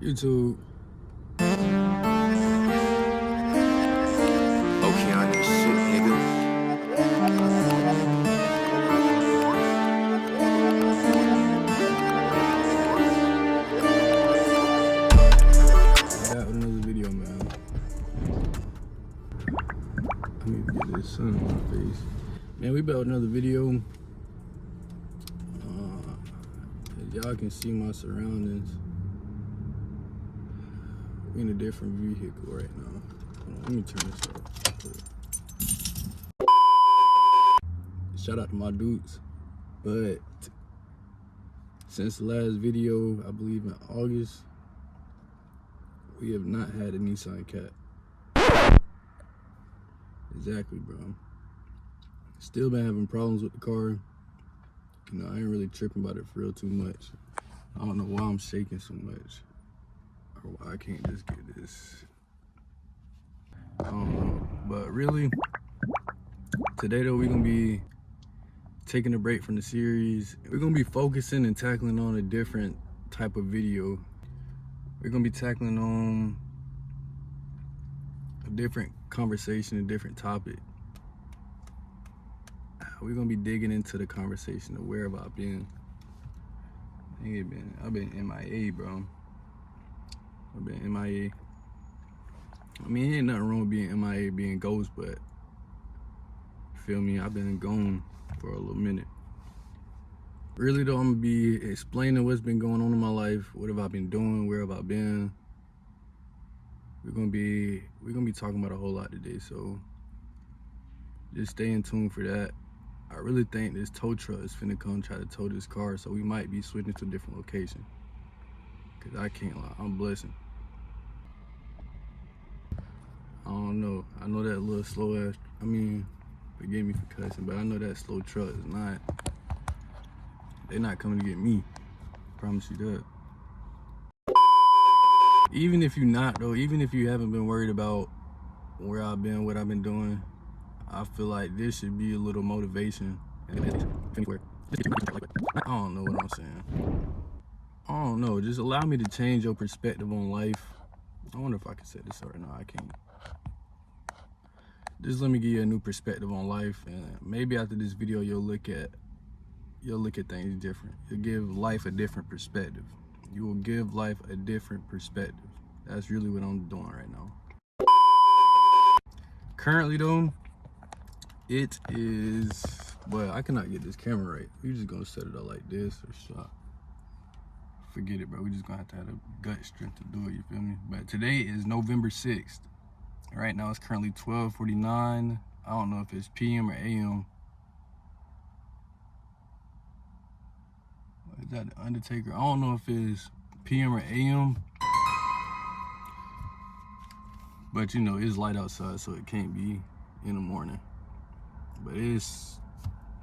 YouTube. Okay, on this shit, nigga. Back with another video, man. I need to get this sun on my face. Man, we back with another video. As y'all can see my surroundings. We in a different vehicle right now. Hold on, let me turn this up. Shout out to my dudes. But since the last video, I believe in August, we have not had a Nissan Cat. Exactly, bro. Still been having problems with the car. You know, I ain't really tripping about it for real too much. I don't know why I'm shaking so much. Or why I can't just get this. I don't know. But really, today though, we're gonna be taking a break from the series. We're gonna be focusing and tackling on a different type of video. We're gonna be tackling on a different conversation, a different topic. We're gonna be digging into the conversation of where have I been. I've been M.I.A, bro. I've been M.I.A. I mean, ain't nothing wrong with being M.I.A, being ghost, but you feel me? I've been gone for a little minute. Really though, I'm gonna be explaining what's been going on in my life. What have I been doing? Where have I been? We're gonna be talking about a whole lot today, so just stay in tune for that. I really think this tow truck is finna come try to tow this car, so we might be switching to a different location. Cause I can't lie, I'm blessing. I don't know. I know that little slow ass, I mean, forgive me for cussing, but I know that slow truck is not, they're not coming to get me. Promise you that. Even if you're not though, even if you haven't been worried about where I've been, what I've been doing, I feel like this should be a little motivation. I don't know what I'm saying. I don't know, just allow me to change your perspective on life. I wonder if I can say this or no, I can't. Just let me give you a new perspective on life, and maybe after this video you'll look at things different. You'll give life a different perspective. You will give life a different perspective. That's really what I'm doing right now. Currently though, it is, well, I cannot get this camera right. We just gonna set it up like this or shot. Forget it, bro. We just gonna have to have the gut strength to do it, you feel me? But today is November 6th. Right now it's currently 12:49. I don't know if it's PM or AM. Is that the Undertaker? I don't know if it's PM or AM. But you know, it's light outside, so it can't be in the morning. But it's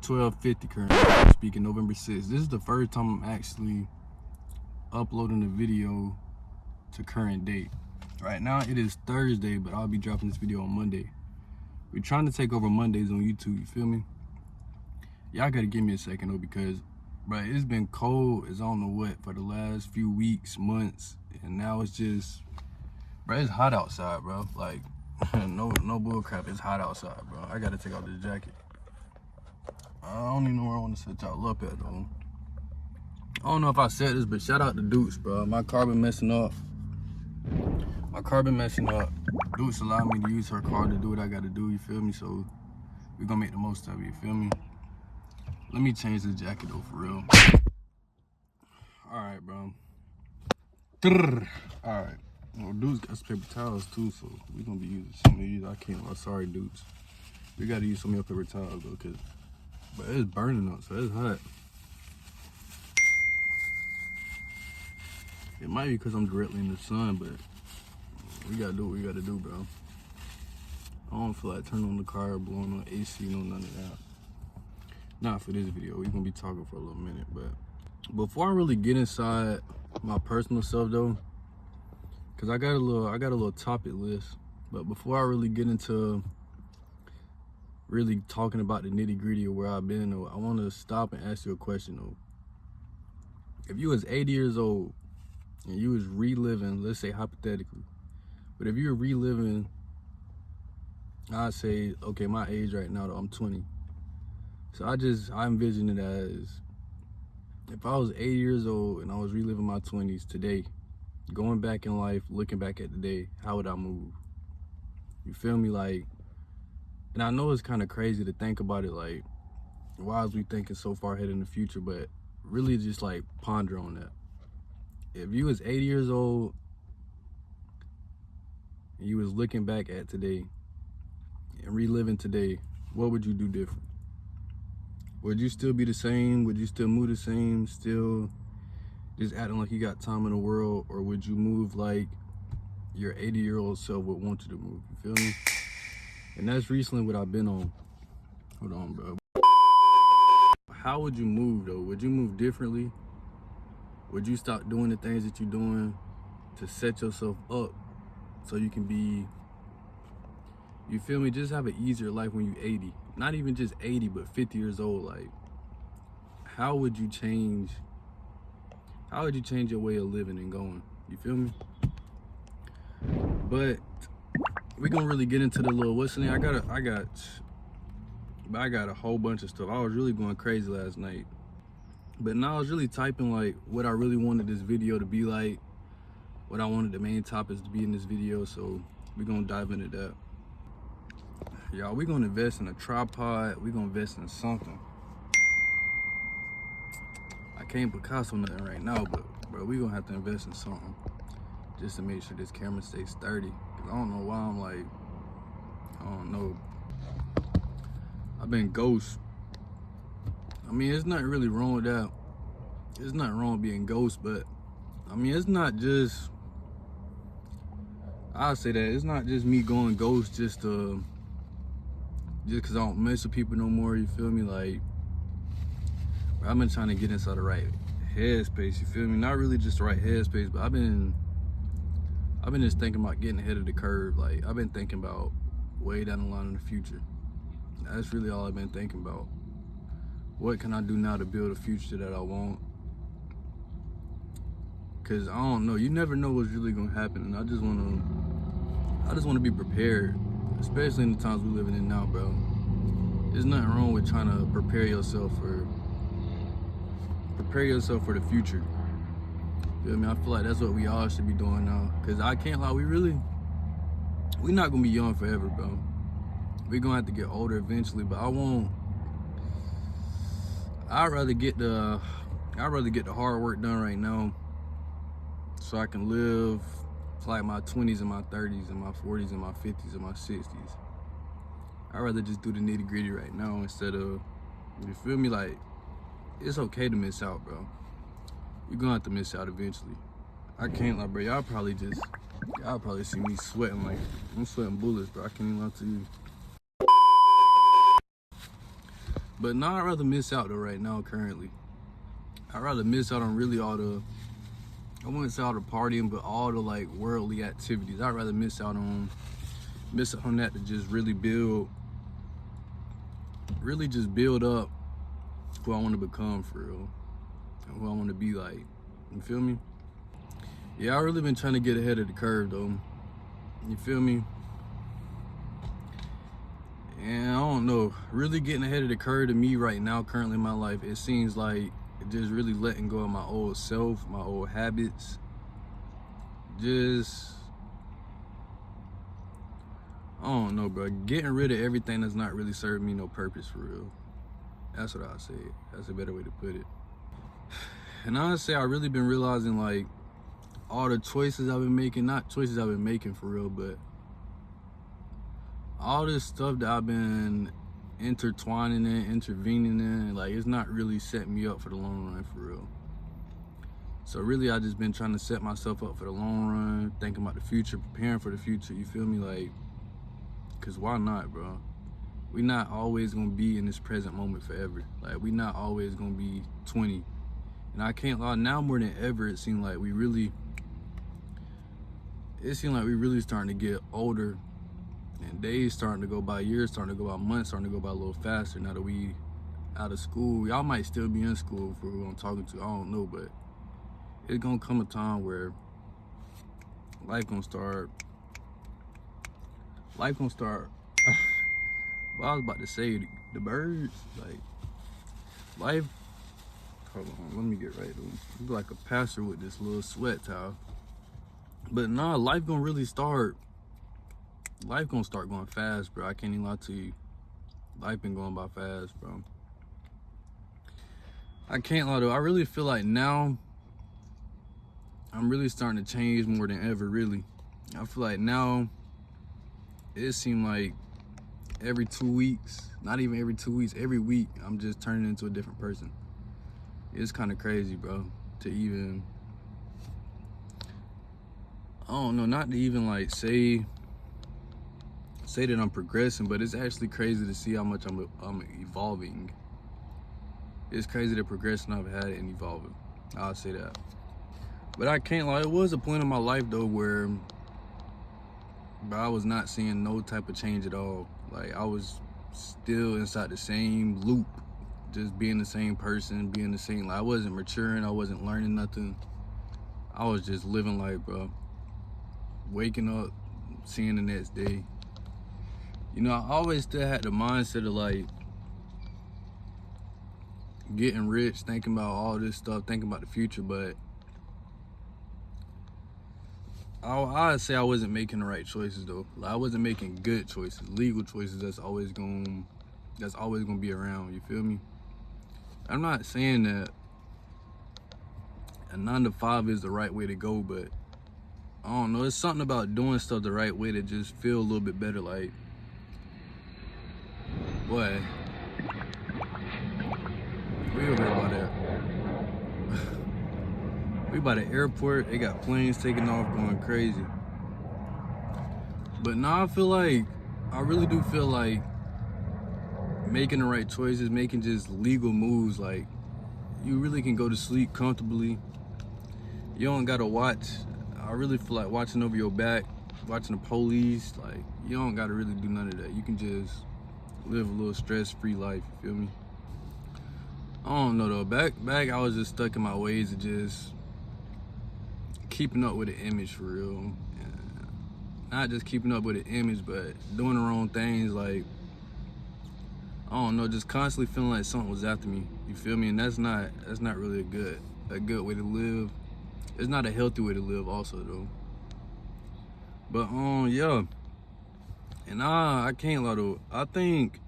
12:50 currently, speaking November 6th. This is the first time I'm actually uploading the video to current date. Right now it is Thursday, but I'll be dropping this video on Monday. We're trying to take over Mondays on YouTube, you feel me? Y'all gotta give me a second though, because bro, it's been cold as I don't know what for the last few weeks, months, and now it's just, bro, it's hot outside, bro. Like, no bull crap, it's hot outside, bro. I gotta take off this jacket. I don't even know where I want to set y'all up at though. I don't know if I said this, but shout out to Dukes, bro. My car been messing up. Dukes allowed me to use her car to do what I gotta do, you feel me? So we're gonna make the most of it, you feel me? Let me change this jacket though, for real. Alright, bro. Alright. Well, Dukes got some paper towels too, so we're gonna be using some of these. I can't lie, sorry, Dukes. We gotta use some of your paper towels though, cause but it's burning up, so it's hot. It might be because I'm directly in the sun, but we gotta do what we gotta do, bro. I don't feel like turning on the car, blowing on AC, no none of that. Not for this video. We're gonna be talking for a little minute, but before I really get inside my personal stuff though, cause I got a little topic list. But before I really get into really talking about the nitty gritty of where I've been though, I want to stop and ask you a question though. If you was 80 years old and you was reliving, let's say hypothetically, but if you're reliving, I'd say, okay, my age right now, though, I'm 20. So I envision it as if I was 80 years old and I was reliving my 20s today, going back in life, looking back at the day, how would I move? You feel me? Like, and I know it's kind of crazy to think about it, like, why is we thinking so far ahead in the future? But really just like ponder on that. If you was 80 years old and you was looking back at today and reliving today, what would you do different? Would you still be the same? Would you still move the same? Still just acting like you got time in the world? Or would you move like your 80-year-old self would want you to move? You feel me? And that's recently what I've been on. Hold on, bro. How would you move though? Would you move differently? Would you stop doing the things that you're doing to set yourself up so you can be, you feel me, just have an easier life when you're 80? Not even just 80, but 50 years old. Like, how would you change your way of living and going? You feel me? But we gonna really get into the little, what's the name? I got a whole bunch of stuff. I was really going crazy last night. But now I was really typing like what I really wanted this video to be like, what I wanted the main topics to be in this video. So we're gonna dive into that. Y'all, we're gonna invest in a tripod. We're gonna invest in something. I can't Picasso nothing right now, but bro, we gonna have to invest in something just to make sure this camera stays sturdy. Cause I don't know why I'm like, I don't know. I've been ghost. I mean, there's nothing really wrong with that. There's nothing wrong with being ghost, but I mean, it's not just, I'll say that, it's not just me going ghost just cause I don't mess with people no more, you feel me? Like, I've been trying to get inside the right headspace, you feel me? Not really just the right headspace, but I've been just thinking about getting ahead of the curve. Like, I've been thinking about way down the line in the future. That's really all I've been thinking about. What can I do now to build a future that I want? Cause I don't know, you never know what's really gonna happen, and I just wanna be prepared, especially in the times we're living in now, bro. There's nothing wrong with trying to prepare yourself for the future. You feel me? I feel like that's what we all should be doing now. Cause I can't lie, we're not gonna be young forever, bro. We're gonna have to get older eventually, but I'd rather get the hard work done right now so I can live like my 20s and my 30s and my 40s and my 50s and my 60s. I'd rather just do the nitty gritty right now instead of, you feel me? Like, it's okay to miss out, bro. You're gonna have to miss out eventually. I can't lie, bro. Y'all probably see me sweating, like, I'm sweating bullets, bro. I can't even lie to you. But now I'd rather miss out though right now, currently. I'd rather miss out on really all the, I wouldn't say all the partying, but all the like worldly activities. I'd rather miss out on that to just really just build up who I want to become for real, and who I want to be like. You feel me? Yeah, I really been trying to get ahead of the curve though. You feel me? And I don't know, really getting ahead of the curve to me right now, currently in my life, it seems like just really letting go of my old self, my old habits. Just, I don't know, bro. Getting rid of everything that's not really serving me no purpose for real. That's what I say. That's a better way to put it. And honestly, I've really been realizing like all the choices I've been making, not choices I've been making for real, but all this stuff that I've been intertwining in, intervening in, like it's not really setting me up for the long run for real. So really I just been trying to set myself up for the long run, thinking about the future, preparing for the future, you feel me? Like, cause why not, bro? We not always gonna be in this present moment forever. Like, we not always gonna be 20. And I can't lie, now more than ever, it seems like we really starting to get older, and days starting to go by, years starting to go by, months starting to go by a little faster now that we out of school. Y'all might still be in school for who I'm talking to, I don't know, but it's gonna come a time where life gonna start. Life gonna start. Well, I was about to say the birds, like life. Hold on, let me get right. I'm like a pastor with this little sweat towel. But nah, life gonna really start. Life gonna start going fast, bro. I can't even lie to you. Life been going by fast, bro. I can't lie though. I really feel like now I'm really starting to change more than ever. Really, I feel like now it seems like every 2 weeks, not even every 2 weeks, every week I'm just turning into a different person. It's kind of crazy, bro. To even, I don't know, not to even like say that I'm progressing, but it's actually crazy to see how much I'm evolving. It's crazy the progression I've had in evolving. I'll say that. But I can't lie, it was a point in my life though where I was not seeing no type of change at all. Like I was still inside the same loop, just being the same person, being the same. Like I wasn't maturing, I wasn't learning nothing. I was just living life, bro. Waking up, seeing the next day. You know, I always still had the mindset of like getting rich, thinking about all this stuff, thinking about the future, but I'd say I wasn't making the right choices though. Like I wasn't making good choices, legal choices that's always gonna be around, you feel me? I'm not saying that a 9 to 5 is the right way to go, but I don't know, it's something about doing stuff the right way that just feel a little bit better. Like, boy, we over here by that. We by the airport, they got planes taking off going crazy. But now I really do feel like making the right choices, making just legal moves, like you really can go to sleep comfortably. You don't gotta watch. I really feel like watching over your back, watching the police. Like you don't gotta really do none of that. You can just live a little stress-free life. You feel me? I don't know though. Back I was just stuck in my ways of just keeping up with the image for real. And not just keeping up with the image, but doing the wrong things. Like I don't know, just constantly feeling like something was after me. You feel me? And that's not really a good way to live. It's not a healthy way to live also though. But yeah. And I can't lie though. I think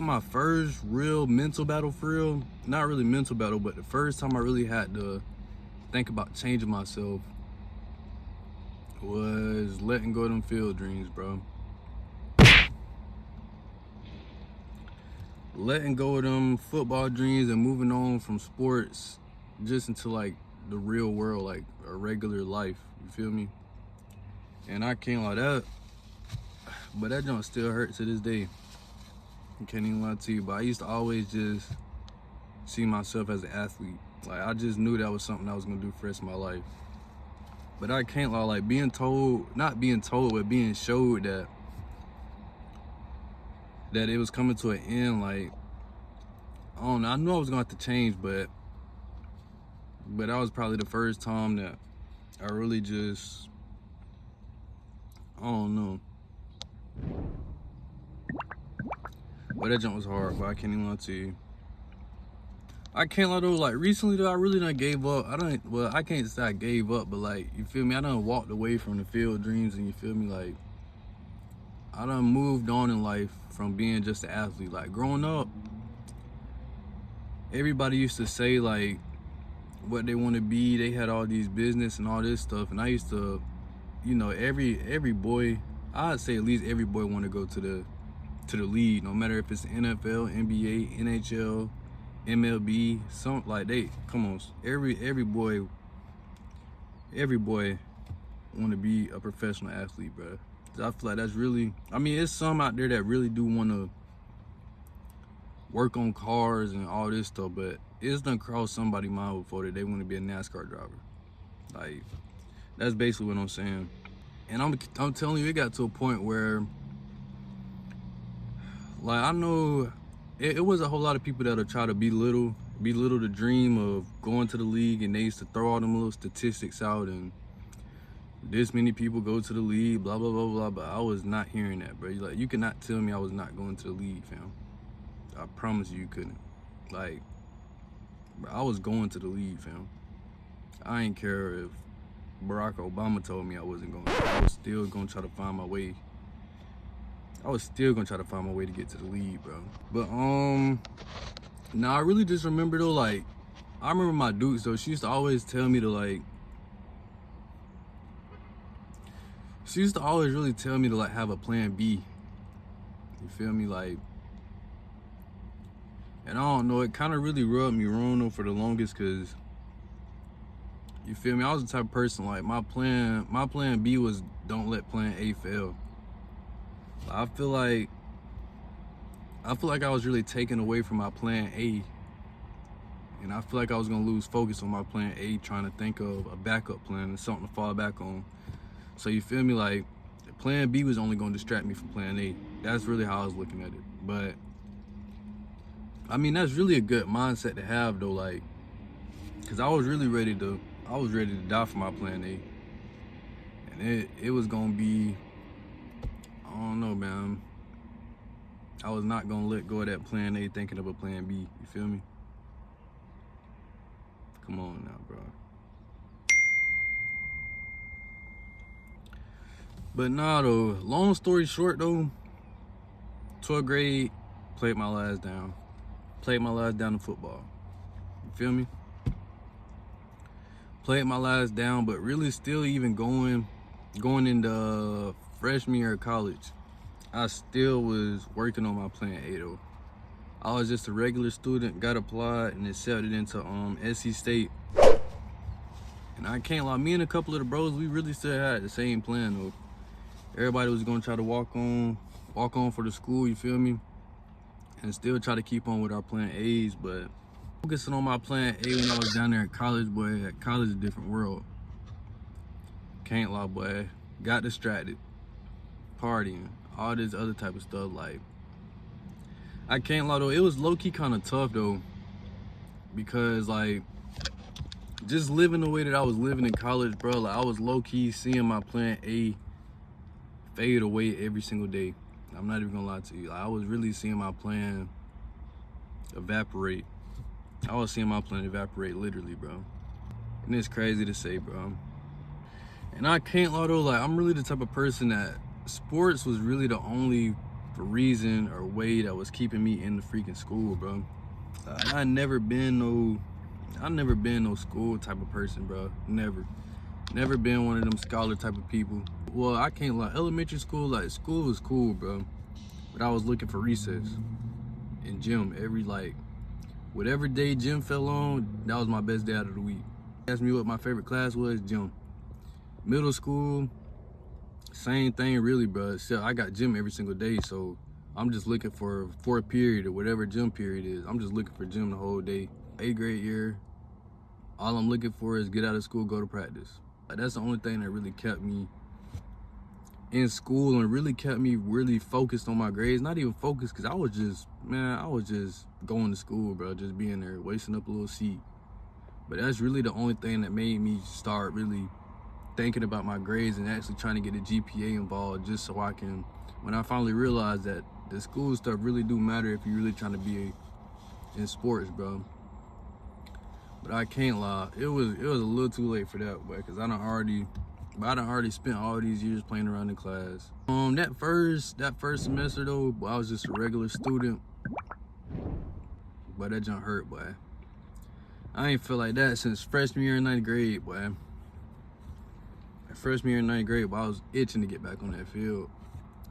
my first real mental battle for real, not really mental battle, but the first time I really had to think about changing myself was letting go of them field dreams, bro. Letting go of them football dreams and moving on from sports just into like the real world, like a regular life. You feel me? And I can't lie that, but that junk still hurts to this day. I can't even lie to you, but I used to always just see myself as an athlete. Like I just knew that was something I was gonna do for the rest of my life. But I can't lie, like not being told, but being showed that it was coming to an end. Like I don't know, I knew I was gonna have to change, but that was probably the first time that I really just, I don't know. But that jump was hard, but I can't even lie to you. I can't lie though, like recently though, I really done gave up. I can't say I gave up, but like, you feel me? I done walked away from the field dreams, and you feel me? Like, I done moved on in life from being just an athlete. Like growing up, everybody used to say like what they want to be. They had all these business and all this stuff, and I used to, you know, every boy, I'd say at least every boy want to go to the league, no matter if it's NFL, NBA, NHL, MLB, something like they. Come on, every boy want to be a professional athlete, bro. I feel like that's really. I mean, it's some out there that really do want to work on cars and all this stuff, but it's done crossed somebody's mind before that they want to be a NASCAR driver. Like, that's basically what I'm saying. And I'm telling you, it got to a point where, like, I know it was a whole lot of people that'll try to belittle belittle the dream of going to the league, and they used to throw all them little statistics out and this many people go to the league, blah, blah, blah, blah, but I was not hearing that, bro. Like, you cannot tell me I was not going to the league, fam. I promise you couldn't. Like, bro, I was going to the league, fam. I ain't care if Barack Obama told me I wasn't going. I was still gonna try to find my way. I was still gonna try to find my way to get to the league, bro. But now I really just remember though, like, I remember my dudes though. She used to always tell me to like. She used to always really tell me to like have a plan B. You feel me, like. And I don't know, it kind of really rubbed me wrong though for the longest, cause. You feel me? I was the type of person, like, my plan B was don't let plan A fail. I feel like I was really taken away from my plan A. And I feel like I was gonna lose focus on my plan A, trying to think of a backup plan and something to fall back on. So you feel me? Like, plan B was only gonna distract me from plan A. That's really how I was looking at it. But, I mean, that's really a good mindset to have though, like, cause I was ready to die for my plan A. And it was gonna be, I don't know, man. I was not gonna let go of that plan A thinking of a plan B. You feel me? Come on now, bro. But nah, though, long story short though, 12th grade, played my last down. Played my last down in football. You feel me? Played my last down, but really still even going into freshman year of college, I still was working on my plan A though. I was just a regular student, got applied and accepted into SC State. And I can't lie, me and a couple of the bros, we really still had the same plan though. Everybody was gonna try to walk on for the school, you feel me? And still try to keep on with our plan A's, but focusing on my plan A when I was down there at college, boy, at college is a different world. Can't lie, boy. Got distracted. Partying. All this other type of stuff, like. I can't lie though, it was low-key kind of tough though. Because like, just living the way that I was living in college, bro, like I was low-key seeing my plan A fade away every single day. I'm not even gonna lie to you. Like, I was really seeing my plan evaporate. I was seeing my plan evaporate literally, bro. And it's crazy to say, bro. And I can't lie though, like, I'm really the type of person that sports was really the only reason or way that was keeping me in the freaking school, bro. I never been no school type of person, bro. Never been one of them scholar type of people. Well, I can't lie, elementary school, like, school was cool, bro. But I was looking for recess in gym every, like, whatever day gym fell on, that was my best day out of the week. Asked me what my favorite class was, gym. Middle school, same thing really, bro. Except I got gym every single day, so I'm just looking for fourth period or whatever gym period is. I'm just looking for gym the whole day. 8th grade year, all I'm looking for is get out of school, go to practice. Like, that's the only thing that really kept me in school and really kept me really focused on my grades. Not even focused, because I was just going to school, bro, just being there, wasting up a little seat. But that's really the only thing that made me start really thinking about my grades and actually trying to get a GPA involved, just so I can, when I finally realized that the school stuff really do matter if you're really trying to be in sports, bro. But I can't lie, it was a little too late for that, boy, because I done already spent all these years playing around in class. That first semester though, boy, I was just a regular student. But that junk hurt, boy. I ain't feel like that since freshman year in 9th grade, boy. Freshman year in 9th grade, but I was itching to get back on that field.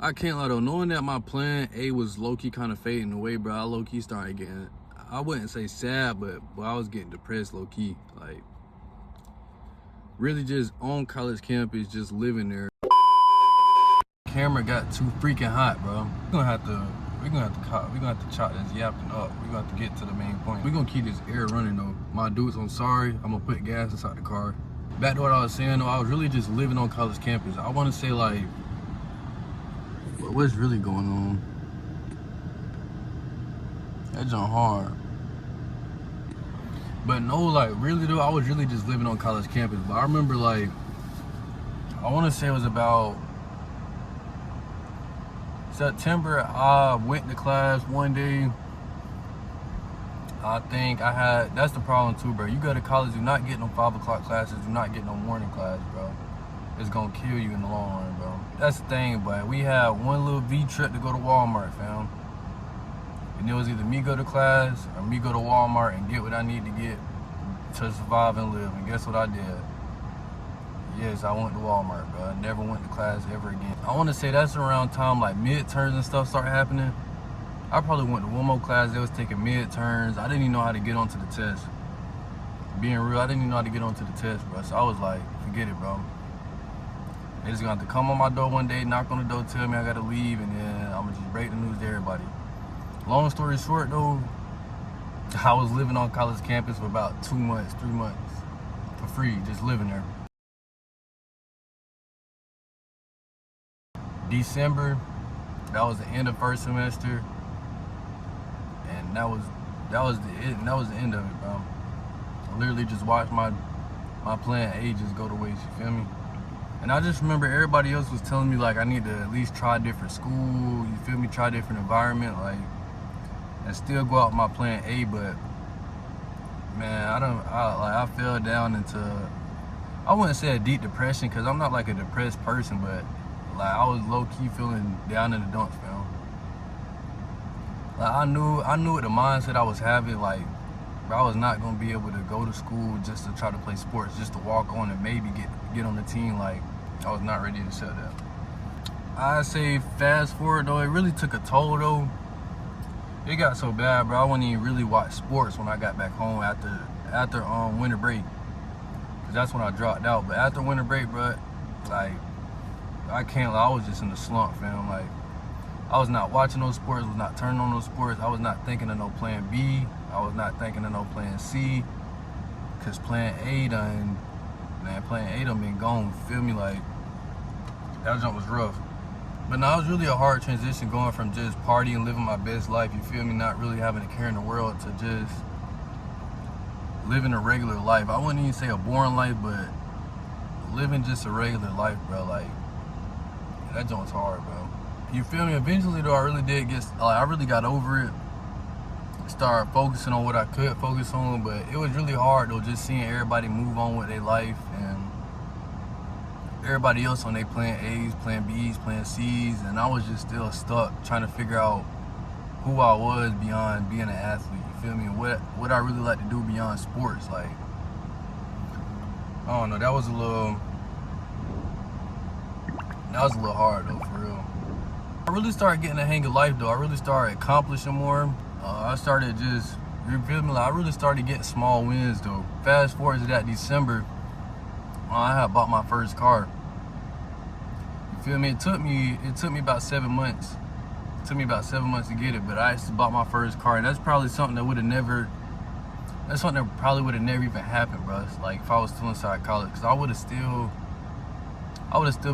I can't lie though, knowing that my plan A was low-key kind of fading away, bro, I low-key started getting, I wouldn't say sad, but I was getting depressed low-key. Like, really just on college campus, just living there. Camera got too freaking hot, bro. We're gonna have to chop this yapping up. We're gonna have to get to the main point. We're gonna keep this air running though. My dudes, I'm sorry, I'm gonna put gas inside the car. Back to what I was saying though, I was really just living on college campus. I wanna say, like, what's really going on? That junk hard. But no, like really though, I was really just living on college campus. But I remember like, I want to say it was about September. I went to class one day. I think I had, that's the problem too, bro. You go to college, do not get no 5 o'clock classes, do not get no morning class, bro. It's gonna kill you in the long run, bro. That's the thing, but we had one little V trip to go to Walmart, fam. And it was either me go to class or me go to Walmart and get what I need to get to survive and live. And guess what I did? Yes, I went to Walmart, bro. I never went to class ever again. I want to say that's around time like midterms and stuff start happening. I probably went to one more class. They was taking midterms. I didn't even know how to get onto the test. Being real, I didn't even know how to get onto the test, bro. So I was like, forget it, bro. They just gonna have to come on my door one day, knock on the door, tell me I gotta leave, and then I'm gonna just break the news to everybody. Long story short, though, I was living on college campus for about 2 months, 3 months, for free, just living there. December, that was the end of first semester, and that was the end of it, bro. I literally just watched my plan A just go to waste. You feel me? And I just remember everybody else was telling me like I need to at least try a different school. You feel me? Try a different environment, like, and still go out with my plan A. But man, I fell down into, I wouldn't say a deep depression because I'm not like a depressed person, but like I was low key feeling down in the dumps, fam. Like I knew with the mindset I was having, like I was not gonna be able to go to school just to try to play sports, just to walk on and maybe get on the team. Like I was not ready to accept that. I say fast forward though, it really took a toll though. It got so bad, bro. I wouldn't even really watch sports when I got back home after winter break, cause that's when I dropped out. But after winter break, bro, like I can't lie, I was just in the slump, fam. Like I was not watching those sports, was not turning on those sports. I was not thinking of no plan B. I was not thinking of no plan C, cause plan A done been gone, feel me? Like that jump was rough. But now it was really a hard transition going from just partying, living my best life, you feel me, not really having a care in the world, to just living a regular life. I wouldn't even say a boring life, but living just a regular life, bro. Like that joint's hard, bro. You feel me? Eventually though, I really did get, like I really got over it. Started focusing on what I could focus on, but it was really hard though, just seeing everybody move on with their life and everybody else on their plan A's, plan B's, plan C's, and I was just still stuck trying to figure out who I was beyond being an athlete, you feel me? And what I really like to do beyond sports. Like, I don't know, that was a little hard though, for real. I really started getting the hang of life though. I really started accomplishing more. I started just, you feel me? Like I really started getting small wins though. Fast forward to that December, I had bought my first car. You feel me? It took me about 7 months. It took me about 7 months to get it, but I actually bought my first car, and that's probably something that probably would have never even happened, bro. It's like if I was still inside college, because I would have still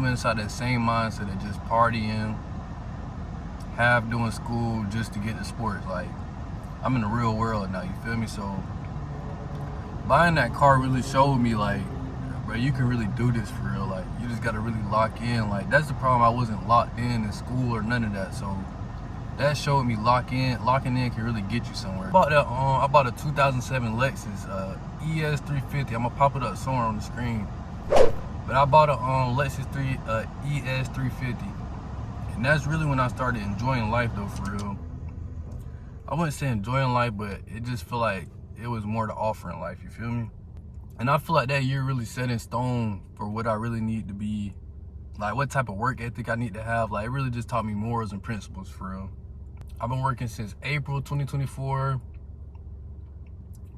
been inside that same mindset of just partying, half doing school just to get to sports. Like I'm in the real world now, you feel me? So buying that car really showed me like, bro, you can really do this for real. Like you just gotta really lock in. Like that's the problem, I wasn't locked in school or none of that. So that showed me locking in can really get you somewhere. I bought a 2007 Lexus ES350. I'm gonna pop it up somewhere on the screen. But I bought a Lexus ES350. And that's really when I started enjoying life though, for real. I wouldn't say enjoying life, but it just felt like it was more to offer in life, you feel me? And I feel like that year really set in stone for what I really need to be, like what type of work ethic I need to have. Like it really just taught me morals and principles, for real. I've been working since April 2024.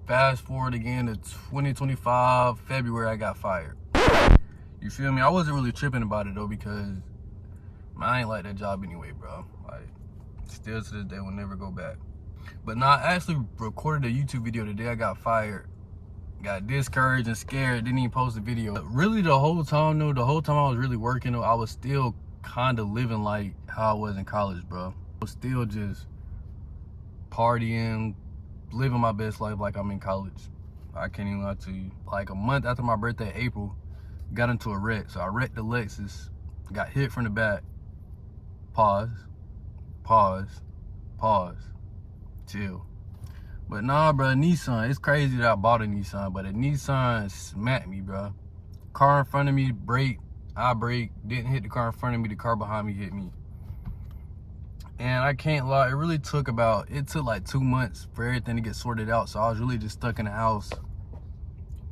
Fast forward again to 2025, February, I got fired. You feel me? I wasn't really tripping about it though, because I ain't like that job anyway, bro. Like, still to this day, will never go back. But now I actually recorded a YouTube video the day I got fired. Got discouraged and scared, didn't even post a video. But really the whole time I was really working though, I was still kind of living like how I was in college, bro. I was still just partying, living my best life like I'm in college. I can't even lie to you. Like a month after my birthday, April, got into a wreck. So I wrecked the Lexus, got hit from the back. Pause, chill. But nah, bro, Nissan, it's crazy that I bought a Nissan, but a Nissan smacked me, bro. Car in front of me braked, I braked, didn't hit the car in front of me, the car behind me hit me. And I can't lie, it took like 2 months for everything to get sorted out. So I was really just stuck in the house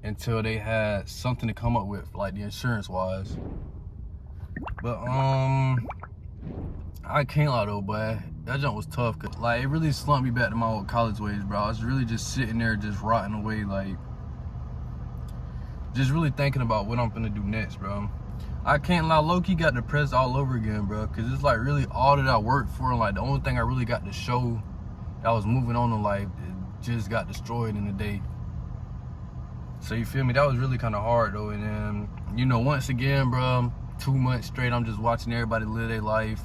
until they had something to come up with, like the insurance wise. But I can't lie though, but that jump was tough, cause like it really slumped me back to my old college ways, bro. I was really just sitting there, just rotting away, like just really thinking about what I'm gonna do next, bro. I can't lie, low-key got depressed all over again, bro, cause it's like really all that I worked for, and like the only thing I really got to show that I was moving on in life, it just got destroyed in a day. So you feel me? That was really kind of hard though. And then, you know, once again, bro, 2 months straight, I'm just watching everybody live their life.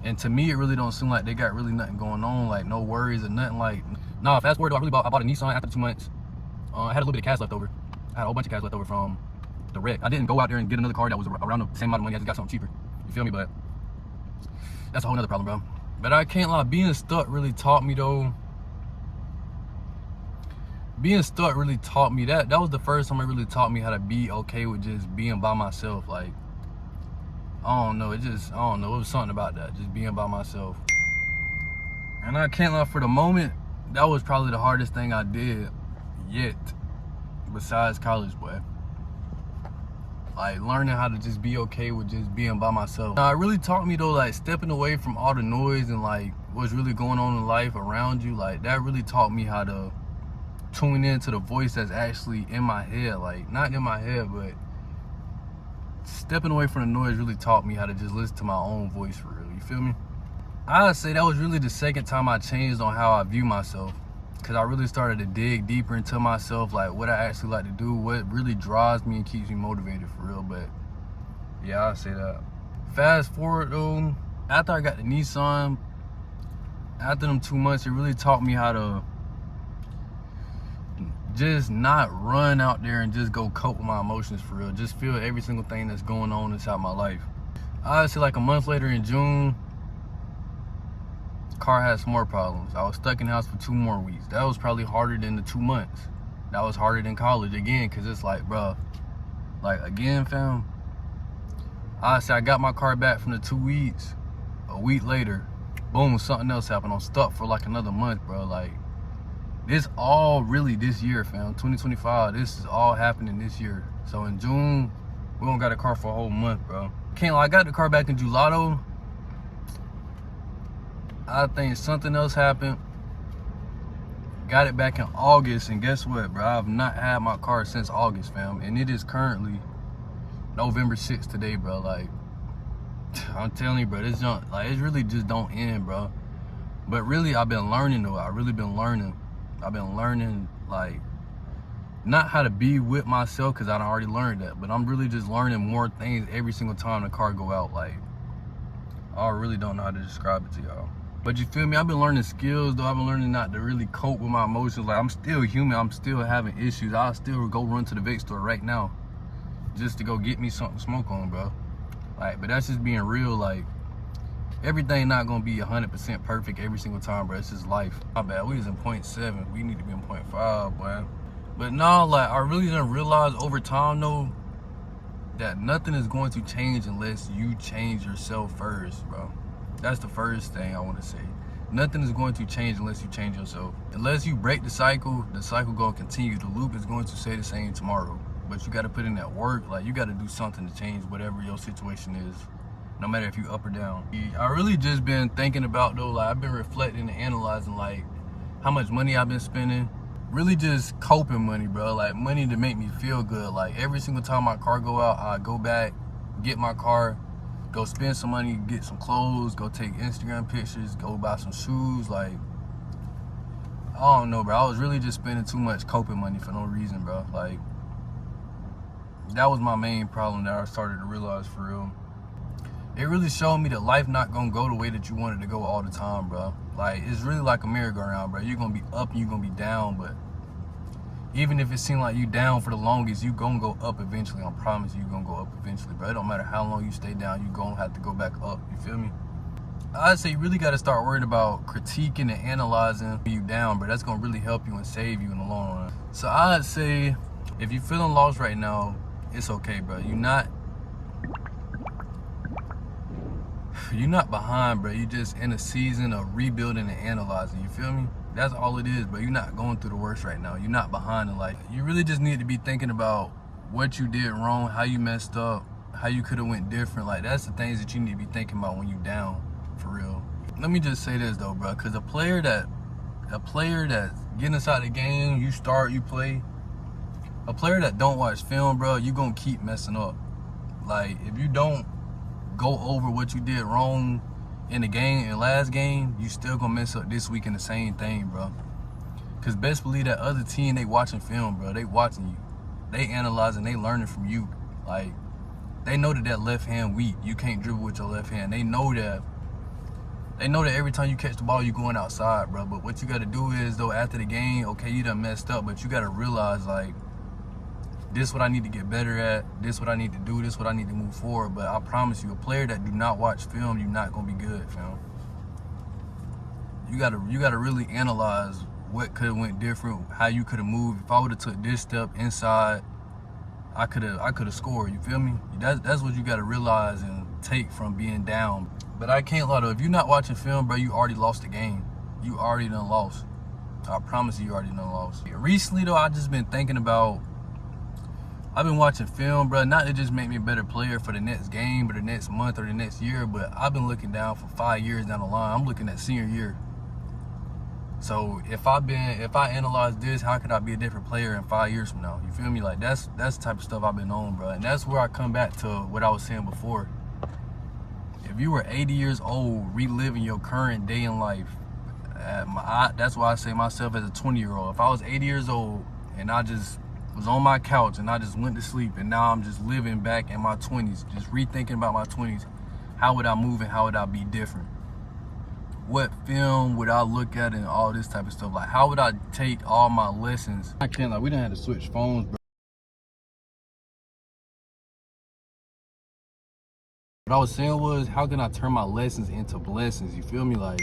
And to me, it really don't seem like they got really nothing going on, like no worries or nothing. Like, nah, fast forward though, I bought a Nissan after 2 months. I had a little bit of cash left over. I had a whole bunch of cash left over from the wreck. I didn't go out there and get another car that was around the same amount of money. I just got something cheaper. You feel me? But that's a whole nother problem, bro. But I can't lie, being stuck really taught me though. Being stuck really taught me that was the first time it really taught me how to be okay with just being by myself. Like, I don't know, it was something about that, just being by myself. And I can't lie, for the moment, that was probably the hardest thing I did yet, besides college, boy. Like, learning how to just be okay with just being by myself. Now, it really taught me though, like stepping away from all the noise and like what's really going on in life around you. Like, that really taught me how to tune into the voice that's actually in my head. Like, not in my head, but stepping away from the noise really taught me how to just listen to my own voice for real. You feel me? I'd say that was really the second time I changed on how I view myself, because I really started to dig deeper into myself, like what I actually like to do, what really drives me and keeps me motivated for real. But yeah, I'd say that. Fast forward though, after I got the Nissan, after them 2 months, it really taught me how to just not run out there and just go cope with my emotions for real. Just feel every single thing that's going on inside my life. I'd say like a month later in June, car had some more problems. I was stuck in the house for 2 more weeks. That was probably harder than the 2 months. That was harder than college again, cause it's like, bro, like again, fam. I say I got my car back from the 2 weeks. A week later, boom, something else happened. I'm stuck for like another month, bro. Like, this all really this year, fam. 2025, this is all happening this year. So in June, we don't got a car for a whole month, bro. Can't lie, I got the car back in July though. I think something else happened. Got it back in August, and guess what, bro? I've not had my car since August, fam. And it is currently November 6th today, bro. Like, I'm telling you, bro, this junk, like, it really just don't end, bro. But really, I've been learning though. I've been learning, like, not how to be with myself, because I done already learned that, but I'm really just learning more things every single time the car go out. Like, I really don't know how to describe it to y'all. But you feel me? I've been learning skills though. I've been learning not to really cope with my emotions. Like, I'm still human. I'm still having issues. I'll still go run to the vape store right now just to go get me something to smoke on, bro. Like, but that's just being real. Like, everything not gonna be 100% perfect every single time, bro. It's just life. My bad. We was in 0.7. We need to be in 0.5, boy. But no, like, I really didn't realize over time though that nothing is going to change unless you change yourself first, bro. That's the first thing I want to say. Nothing is going to change unless you change yourself. Unless you break the cycle gonna continue. The loop is going to stay the same tomorrow. But you gotta put in that work. Like, you gotta do something to change whatever your situation is, no matter if you up or down. I really just been thinking about though, like, I've been reflecting and analyzing like how much money I've been spending. Really just coping money, bro. Like, money to make me feel good. Like, every single time my car go out, I go back, get my car, go spend some money, get some clothes, go take Instagram pictures, go buy some shoes. Like, I don't know, bro. I was really just spending too much coping money for no reason, bro. Like, that was my main problem that I started to realize for real. It really showed me that life not gonna go the way that you want it to go all the time, bro. Like, it's really like a merry-go-round, bro. You're gonna be up and you're gonna be down, but Even if it seems like you down for the longest, you gonna go up eventually. I promise you gonna go up eventually, bro. It don't matter how long you stay down, you gonna have to go back up. You feel me? I'd say you really gotta start worrying about critiquing and analyzing you down, bro. That's gonna really help you and save you in the long run. So I'd say if you're feeling lost right now, it's okay, bro. You're not behind, bro. You just in a season of rebuilding and analyzing. You feel me? That's all it is, bro. You're not going through the worst right now. You're not behind in life. You really just need to be thinking about what you did wrong, how you messed up, how you could have went different. Like, that's the things that you need to be thinking about when you down, for real. Let me just say this though, bro, because a player that's getting inside the game, you start, you play. A player that don't watch film, bro, you gonna keep messing up. Like, if you don't go over what you did wrong in the game, in last game, you still gonna mess up this week in the same thing, bro. Cause best believe that other team, they watching film, bro. They watching you. They analyzing, they learning from you. Like, they know that left hand weak. You can't dribble with your left hand. They know that every time you catch the ball, you going outside, bro. But what you gotta do is, though, after the game, okay, you done messed up, but you gotta realize, like, this is what I need to get better at. This is what I need to do. This is what I need to move forward. But I promise you, a player that do not watch film, you're not gonna be good, fam. You gotta really analyze what could have went different, how you could have moved. If I would have took this step inside, I could have scored. You feel me? That's what you gotta realize and take from being down. But I can't lie though. If you're not watching film, bro, you already lost the game. You already done lost. I promise you already done lost. Recently though, I just been thinking about. I've been watching film, bro, not to just make me a better player for the next game or the next month or the next year, but I've been looking down for 5 years down the line. I'm looking at senior year. So if I analyze this, how could I be a different player in 5 years from now? You feel me? Like, that's the type of stuff I've been on, bro. And that's where I come back to what I was saying before. If you were 80 years old, reliving your current day in life, that's why I say myself as a 20-year-old. If I was 80 years old and I just was on my couch and I just went to sleep and now I'm just living back in my 20s, just rethinking about my 20s, how would I move and how would I be different? What film would I look at and all this type of stuff? Like, how would I take all my lessons? I can't, like, we done had to switch phones, bro. What I was saying was, how can I turn my lessons into blessings? You feel me? Like,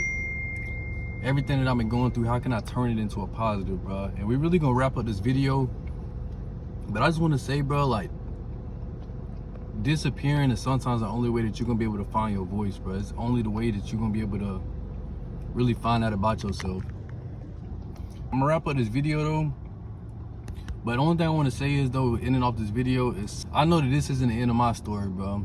everything that I've been going through, how can I turn it into a positive, bro? And we really gonna wrap up this video. But I just want to say, bro, like, disappearing is sometimes the only way that you're going to be able to find your voice, bro. It's only the way that you're going to be able to really find out about yourself. I'm going to wrap up this video, though. But the only thing I want to say is, though, in and off this video, is I know that this isn't the end of my story, bro.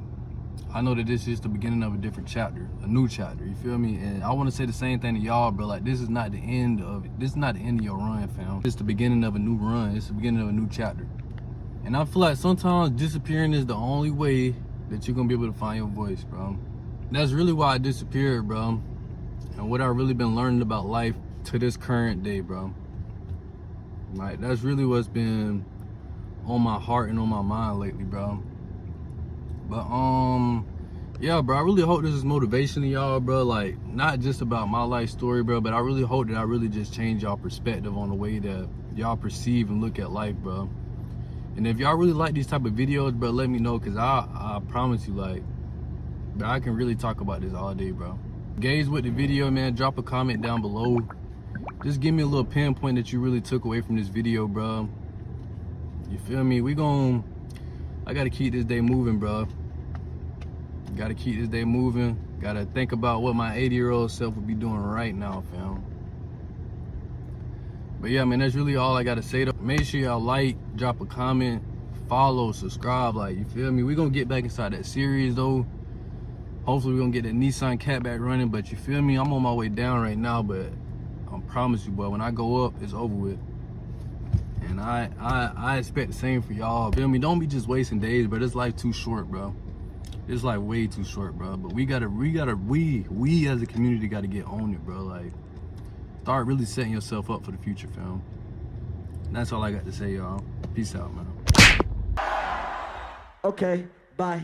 I know that this is the beginning of a different chapter, a new chapter, you feel me? And I want to say the same thing to y'all, bro. Like, this is not the end of it. This is not the end of your run, fam. It's the beginning of a new run. It's the beginning of a new chapter. And I feel like sometimes disappearing is the only way that you're gonna be able to find your voice, bro. That's really why I disappeared, bro. And what I've really been learning about life to this current day, bro. Like, that's really what's been on my heart and on my mind lately, bro. But yeah, bro, I really hope this is motivation to y'all, bro. Like, not just about my life story, bro, but I really hope that I really just change y'all perspective on the way that y'all perceive and look at life, bro. And if y'all really like these type of videos, bro, let me know, because I promise you, like, bro, I can really talk about this all day, bro. Engage with the video, man. Drop a comment down below. Just give me a little pinpoint that you really took away from this video, bro. You feel me? I gotta keep this day moving, bro. Gotta keep this day moving. Gotta think about what my 80-year-old self would be doing right now, fam. But yeah, man, that's really all I gotta say though. Make sure y'all like, drop a comment, follow, subscribe, like, you feel me? We're gonna get back inside that series though. Hopefully we're gonna get that Nissan Cat back running, but you feel me? I'm on my way down right now, but I promise you, boy, when I go up, it's over with. And I expect the same for y'all. Feel me? Don't be just wasting days, bro. This life too short, bro. This life way too short, bro. But we as a community gotta get on it, bro. Like, start really setting yourself up for the future, fam. And that's all I got to say, y'all. Peace out, man. Okay, bye.